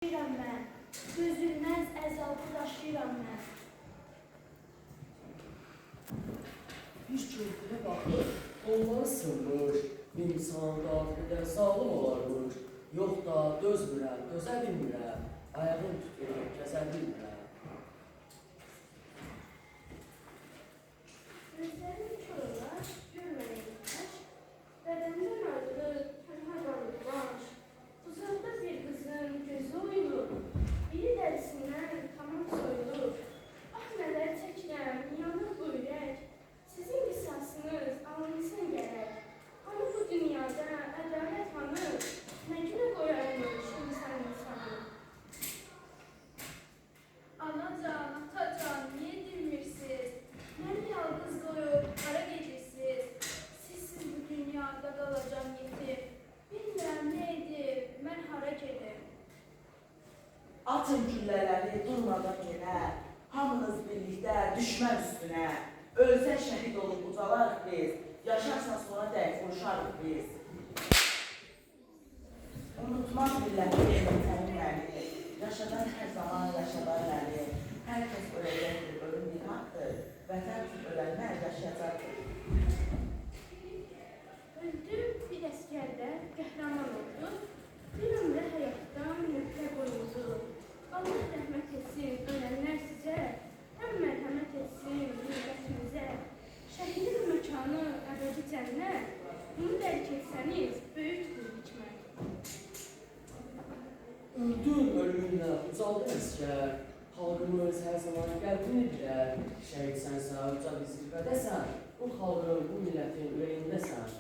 daşıyıram mən, dözülməz əzabı daşıyıram mən. Bir körpüyə baxır, onları sınmış, insan dafidə sağlam olarmış. Yox da dözmürəm, dözə bilmirəm, ayağım tutur, kəsə bilmirəm. Gözlərim kör olar, görməyəcəklər. Bədəndən ayrılır, tənha qalır baş. Uzaqda bir qızın gözü oyulur, biri dərisindən tamam soyulur. Ah nələr çəkirəm, yanır bu ürək. Sizin qisasınız alınsın gərək. Hani bu dünyada ədalət hanı, nə günə qoyarmış insan insanı. Anacan, atacan, niye dinmirsiniz? Məni yalnız qoyub hara gedirsiniz? Sizsiz bu dünyada qalacam yetim. Bilmirəm nə edib, mən hara gedim? Atın güllələri durmadan yenə, hamınız birlikdə düşmən üstünə. Ölsə şəhid olub ucalarıq biz, yaşarsa sonra dək vuruşarıq biz. Unutmaz milləti vətəni məni, yaşadan hər zaman yaşadan məni. Hər kəs öləcəkdir, ölüm bir haqdır, vətən üçün ölənlər yaşayacaqdır. Öldü bir əskərdə qəhrəman oldu, bir ömrə həyatdan mütlə qoyuldu. Allah rəhmət etsin ölənlər sizə, həm mərhəmət etsin millətimizə. Şəhidin məkanı əbədi cənnət, bunu dərk etsəniz böyükdür hikmət. Öldün ölümünlə, ucaldın əskər, xalqımız hər zaman qəlbini bilər. Şəhid sənsə, uca bir zirvədəsən, bu xalqın, bu millətin ürəyindəsən.